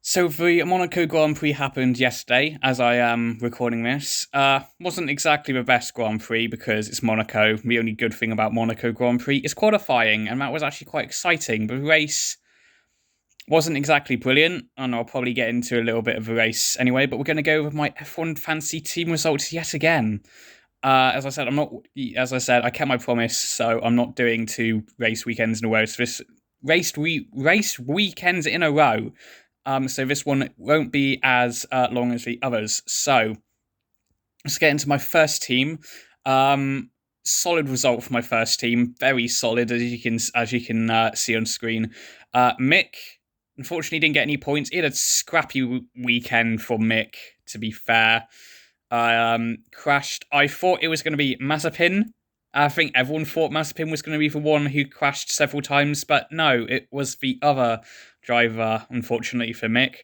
So the Monaco Grand Prix happened yesterday, as I am recording this. Wasn't exactly the best Grand Prix because it's Monaco. The only good thing about Monaco Grand Prix is qualifying, and that was actually quite exciting. The race wasn't exactly brilliant, and I'll probably get into a little bit of the race anyway. But we're going to go over my F1 fantasy team results yet again. As I said, I'm not. As I said, I kept my promise, so I'm not doing two race weekends in a row. So this race weekends in a row. So this one won't be as long as the others. So let's get into my first team. Solid result for my first team, very solid as you can see on screen. Mick unfortunately didn't get any points. He had a scrappy weekend for Mick. To be fair, crashed. I thought it was going to be Mazepin. I think everyone thought Mazepin was going to be the one who crashed several times, but no, it was the other driver, unfortunately for Mick.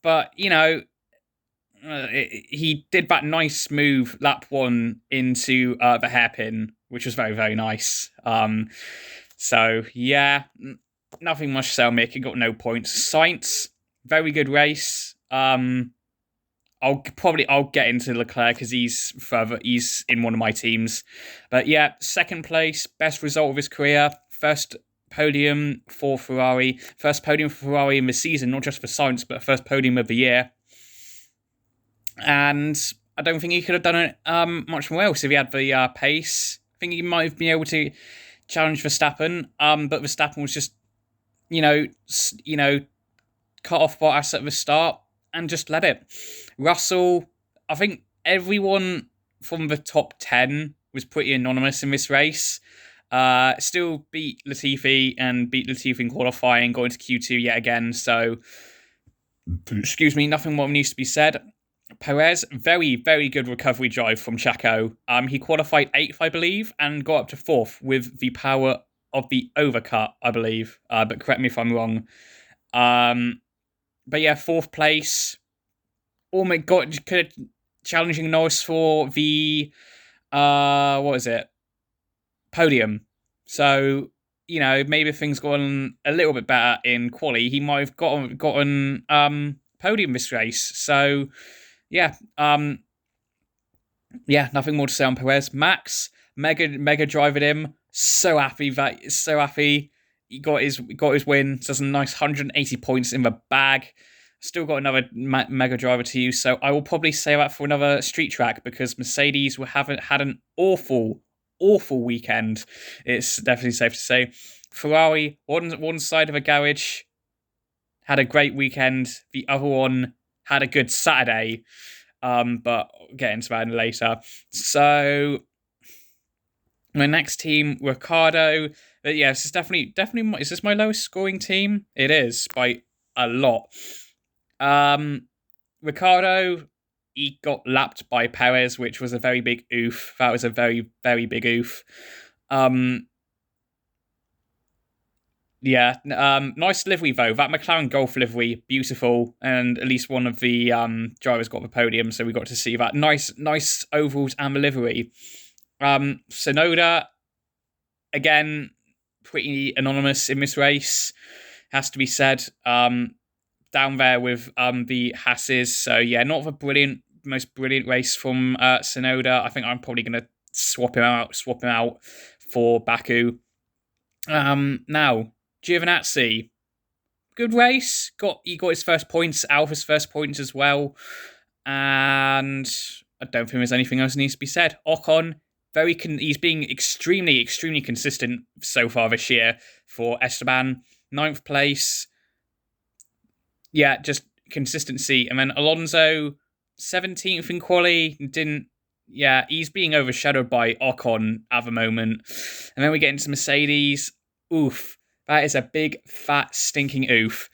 But, he did that nice move, lap one, into the hairpin, which was very, very nice. So, yeah, nothing much to say on Mick. He got no points. Sainz, very good race. I'll get into Leclerc because he's in one of my teams. But yeah, second place, best result of his career. First podium for Ferrari. First podium for Ferrari in the season, not just for Sainz, but first podium of the year. And I don't think he could have done it much more else if he had the pace. I think he might have been able to challenge Verstappen, but Verstappen was just, cut off Bottas at the start and just let it. Russell, I think everyone from the top 10 was pretty anonymous in this race. Still beat Latifi in qualifying, got into Q2 yet again. So, excuse me, nothing more needs to be said. Perez, very, very good recovery drive from Checo. He qualified 8th, I believe, and got up to 4th with the power of the overcut, I believe. But correct me if I'm wrong. But yeah, 4th place. Oh my god, challenging Norris for the podium. So, maybe if things gone a little bit better in quali, he might have gotten podium this race. So yeah, nothing more to say on Perez. Max, mega driving him. So happy he got his win. So that's a nice 180 points in the bag. Still got another mega driver to use, so I will probably save that for another street track because Mercedes haven't had an awful weekend. It's definitely safe to say. Ferrari, one side of a garage, had a great weekend. The other one had a good Saturday, but I'll get into that later. So my next team, Ricardo. But yeah, this is definitely. Is this my lowest scoring team? It is by a lot. Ricardo, he got lapped by Perez, which was a very big oof. That was a very, very big oof. Nice livery though. That McLaren Golf livery, beautiful, and at least one of the drivers got the podium, so we got to see that. Nice ovals and the livery. Sonoda, again, pretty anonymous in this race, has to be said. Down there with the Hasses. So yeah, not the most brilliant race from Sonoda. I think I'm probably going to swap him out for Baku. Now, Giovinazzi, good race. He got his first points, Alpha's first points as well. And I don't think there's anything else that needs to be said. Ocon, he's being extremely, extremely consistent so far this year for Esteban. 9th place. Yeah, just consistency. And then Alonso, 17th in quali, he's being overshadowed by Ocon at the moment. And then we get into Mercedes. Oof. That is a big, fat, stinking oof.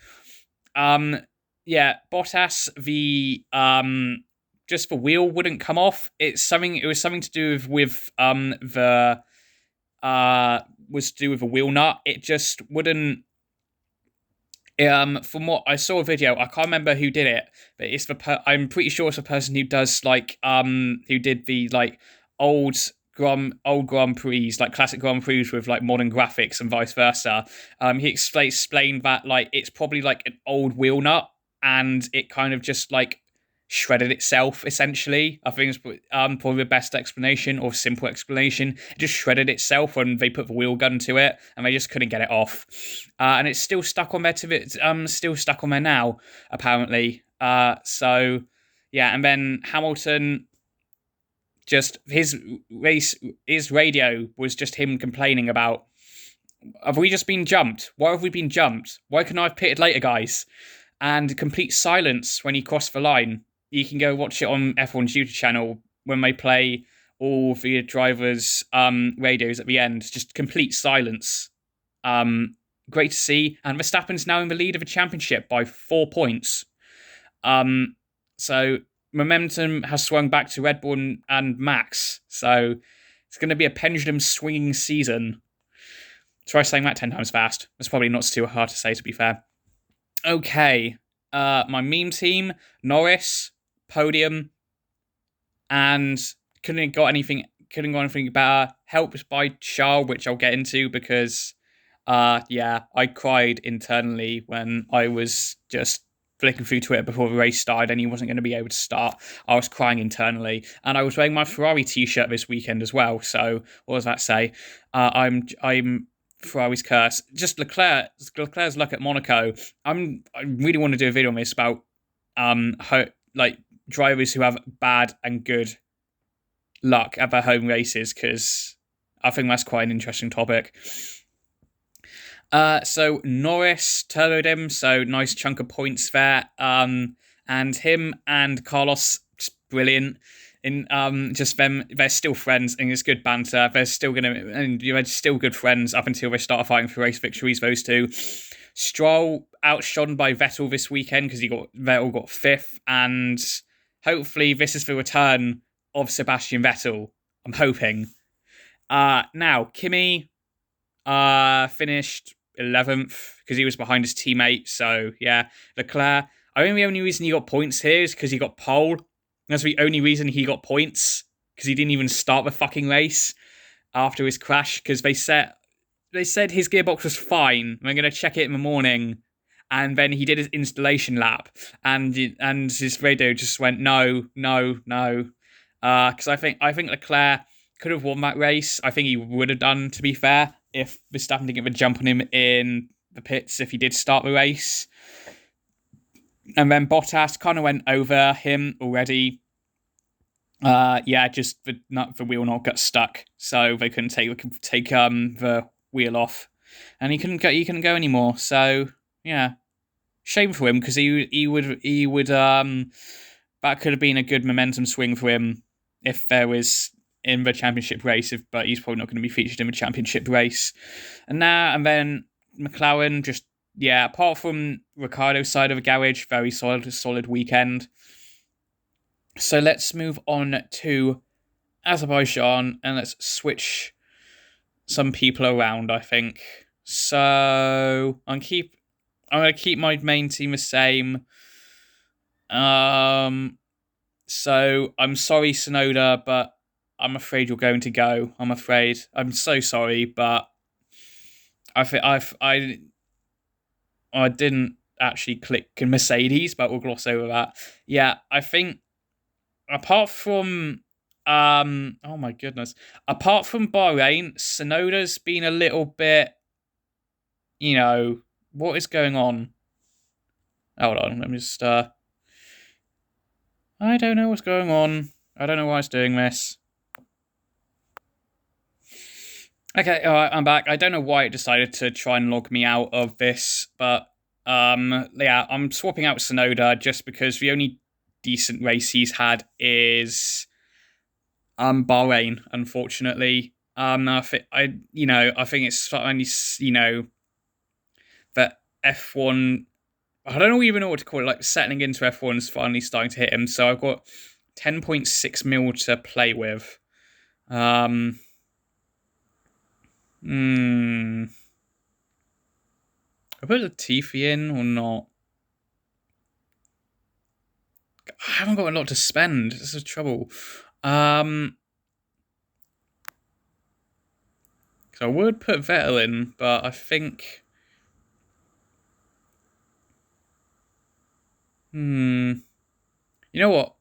Bottas, just the wheel wouldn't come off. It was something to do with the wheel nut. It just wouldn't. From what I saw a video, I can't remember who did it, but I'm pretty sure it's a person who does who did the old old Grand Prix, like classic Grand Prix with like modern graphics and vice versa. He explained that like it's probably like an old wheel nut, and it kind of just like shredded itself essentially. I think it's probably the best explanation or simple explanation. It just shredded itself when they put the wheel gun to it, and they just couldn't get it off. And it's still stuck on there still stuck on there now apparently. So yeah, and then Hamilton, just his radio was just him complaining about, have we just been jumped? Why have we been jumped? Why can I have pitted later, guys? And complete silence when he crossed the line. You can go watch it on F1's YouTube channel when they play all the drivers' radios at the end. Just complete silence. Great to see. And Verstappen's now in the lead of the championship by 4 points. So momentum has swung back to Red Bull and Max. So it's going to be a pendulum swinging season. Try saying that 10 times fast. That's probably not too hard to say, to be fair. Okay. My meme team, Norris, podium, and couldn't got anything better. Helped by Charles, which I'll get into because, I cried internally when I was just flicking through Twitter before the race started and he wasn't going to be able to start. I was crying internally, and I was wearing my Ferrari t-shirt this weekend as well. So what does that say? I'm Ferrari's curse. Just Leclerc's luck at Monaco. I really want to do a video on this about drivers who have bad and good luck at their home races, because I think that's quite an interesting topic. So Norris turboed him, so nice chunk of points there. And him and Carlos, just brilliant. In just them, they're still friends, and it's good banter. They're still still good friends up until they start fighting for race victories. Those two. Stroll outshone by Vettel this weekend because Vettel got 5th, and hopefully this is the return of Sebastian Vettel. I'm hoping. Now Kimi finished 11th because he was behind his teammate. So yeah, Leclerc. I think the only reason he got points here is because he got pole. That's the only reason he got points, because he didn't even start the fucking race after his crash, because they said his gearbox was fine. We're going to check it in the morning. And then he did his installation lap, and his radio just went, no. Because I think Leclerc could have won that race. I think he would have done, to be fair, if Verstappen didn't get a jump on him in the pits if he did start the race. And then Bottas kind of went over him already. Just the wheel nut got stuck, so they couldn't take the wheel off, and he couldn't go anymore. So yeah, shame for him, because he would that could have been a good momentum swing for him if there was in the championship race. But he's probably not going to be featured in the championship race. And then McLaren just. Yeah, apart from Ricciardo's side of the garage, very solid weekend. So let's move on to Azerbaijan, and let's switch some people around, I think. So I'm going to keep my main team the same. So I'm sorry, Tsunoda, but I'm afraid you're going to go. I'm afraid. I'm so sorry, but I didn't actually click Mercedes, but we'll gloss over that. Yeah, I think apart from oh my goodness, apart from Bahrain, Tsunoda's been a little bit, what is going on? Hold on, let me just I don't know what's going on. I don't know why it's doing this. Okay, alright, I'm back. I don't know why it decided to try and log me out of this, but I'm swapping out Tsunoda just because the only decent race he's had is Bahrain, unfortunately. I think it's only that F1. I don't even know what to call it. Like settling into F1 is finally starting to hit him. So I've got 10.6 mil to play with. I put Latifi in or not? I haven't got a lot to spend. This is trouble. So I would put Vettel in, but I think... You know what?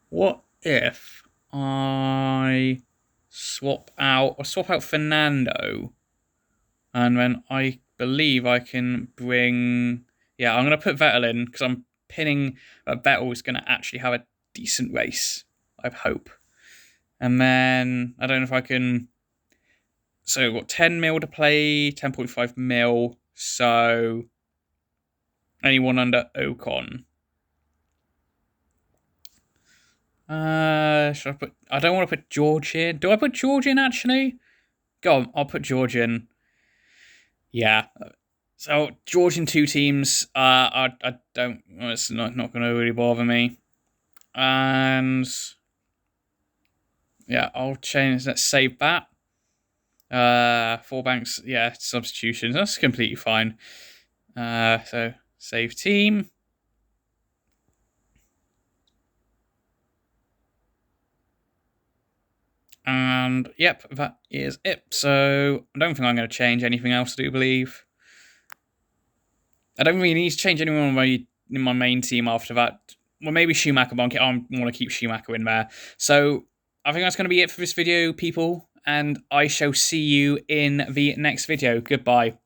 What if I swap out Fernando, and then I believe I can bring... Yeah, I'm going to put Vettel in, because I'm pinning that Vettel's going to actually have a decent race, I hope. And then, I don't know if I can... So, we've got 10 mil to play, 10.5 mil, so... Anyone under Ocon. Should I put... I don't want to put George in. Do I put George in, actually? Go on, I'll put George in. Yeah. So, George in 2 teams, I don't... It's not going to really bother me. And... Yeah, I'll change... Let's save that. 4 banks, yeah, substitutions. That's completely fine. So, save team. And, yep, that is it. So, I don't think I'm going to change anything else, I do believe. I don't really need to change anyone in my main team after that. Well, maybe Schumacher, but I want to keep Schumacher in there. So, I think that's going to be it for this video, people. And I shall see you in the next video. Goodbye.